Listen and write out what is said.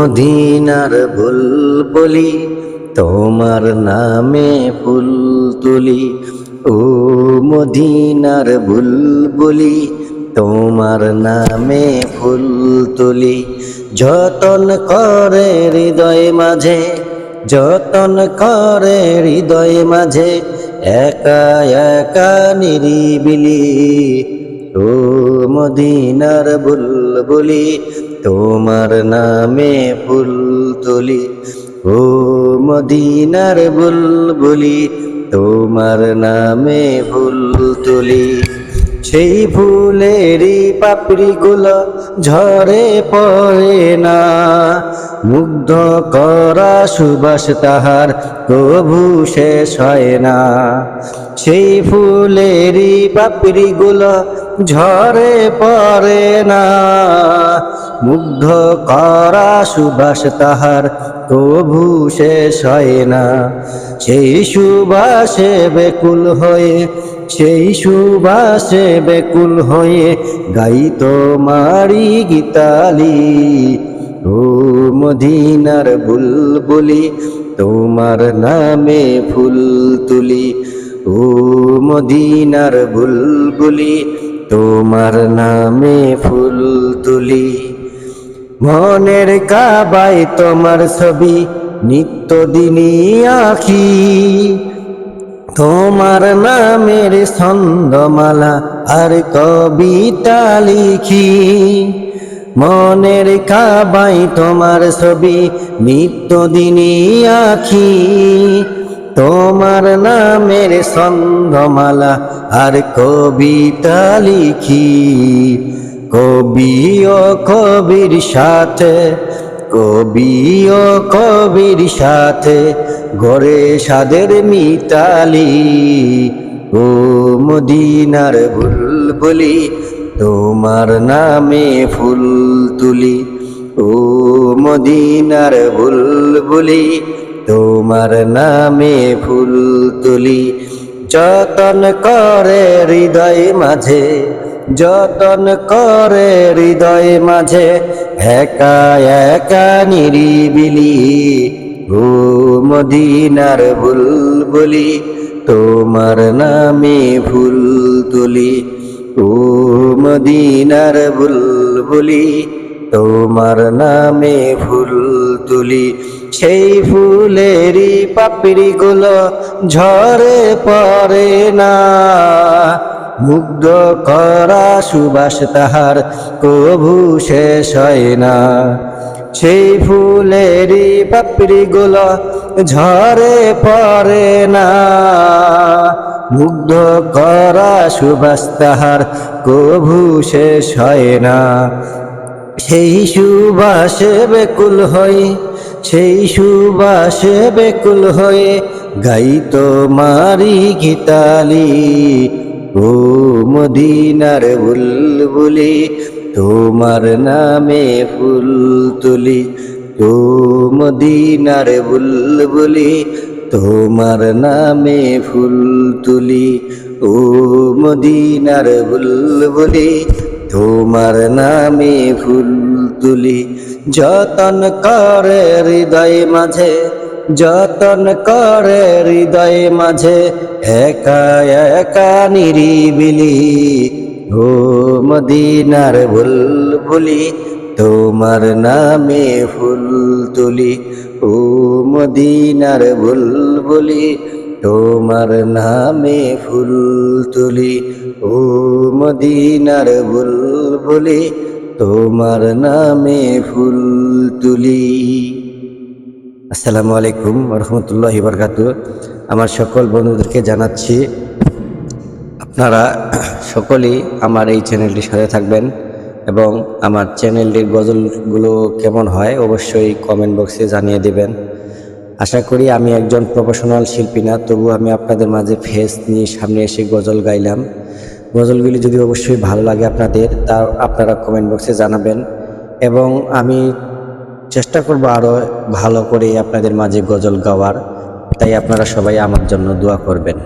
মদিনার বুলবুলি তোমার নামে ফুল তুলি। ও মদিনার বুলবুলি তোমার নামে ফুল তুলি। যতন করে হৃদয় মাঝে, যতন করে হৃদয় মাঝে, একা একা নিরিবিলি। ও মদিনার বুলবুলি তোমার নামে ফুল তুলি। ও মদিনার বুলবুলি তোমার নামে ফুল তুলি। সেই ফুলেরই পাপড়িগুলো ঝরে পড়ে না, মুগ্ধ করা সুবাস তাহার কভু শেষ হয় না। সেই ফুলেরই পাপড়িগুলো ঝরে পড়ে না, মুগ্ধ করা সুবাস তাহার কভু শেষ হয় না। সেই সুবাসে বেকুল হয়ে, সেই সুবাসে বেকুল হয়ে গাই তোমারি গীতালি। ও মদিনার বুলবুলি তোমার নামে ফুল তুলি। ও মদিনার বুলবুলি তোমার নামে ফুল তুলি। মনের কাবায় তোমার ছবি নিত্যদিনই আঁকি, তোমার নামের ছন্দমালা আর কবিতা লিখি। মনের কাবায় তোমার ছবি নিত্যদিনই আঁকি, তোমার নামের ছন্দমালা আর কবিতা লিখি। কবি ও কবির সাথে, কবি ও কবির সাথে গড়ে সাদের মিতালি। ও মদিনার বুলবুলি তোমার নামে ফুল তুলি। ও মদিনার বুলবুলি তোমার নামে ফুল তুলি। যতন করে হৃদয় মাঝে, যতন করে হৃদয় মাঝে, একা একা নিরিবিলি। ও মদিনার বুলবুলি তোমার নামে ফুল তুলি। ও মদিনার বুলবুলি তোমার নামে ফুল তুলি। সেই ফুলেরই পাপড়িগুলো ঝরে পড়ে না, মুগ্ধ করা সুবাস তাহার কভু শেষ হয় না। সেই ফুলেরই পাপড়িগুলো ঝরে পড়ে না, মুগ্ধ করা সুবাস তাহার কভু শেষ হয় না। সেই সুবাসে বেকুল হয়ে, সেই সুবাসে বেকুল হয়ে গাই তোমারি গীতালি। ও মদিনার বুলবুলি তোমার নামে ফুল তুলি। ও মদিনার বুলবুলি তোমার নামে ফুল তুলি। ও মদিনার বুলবুলি তোমার নামে ফুল তুলি। যতন করে হৃদয় মাঝে, যতন করে হৃদয় মাঝে, একা একা নিরিবিলি। ও মদিনার বুলবুলি তোমার নামে ফুল তুলি। ও মদিনার বুলবুলি তোমার নামে ফুল তুলি। ও মদিনার বুলবুলি তোমার নামে ফুল তুলি। আসসালামু আলাইকুম রহমতুল্লাহি বারাকাতুহু। আমার সকল বন্ধুদেরকে জানাচ্ছি আপনারা সকলেই আমার এই চ্যানেলটির সাথে থাকবেন এবং আমার চ্যানেলটির গজলগুলো কেমন হয় অবশ্যই কমেন্ট বক্সে জানিয়ে দেবেন। আশা করি আমি একজন প্রফেশনাল শিল্পী না, তবু আমি আপনাদের মাঝে ফেস নিয়ে সামনে এসে গজল গাইলাম। গজলগুলি যদি অবশ্যই ভালো লাগে আপনাদের, তা আপনারা কমেন্ট বক্সে জানাবেন এবং আমি চেষ্টা করব আরও ভালো করে আপনাদের মাঝে গজল গাওয়ার। তাই আপনারা সবাই আমার জন্য দোয়া করবেন।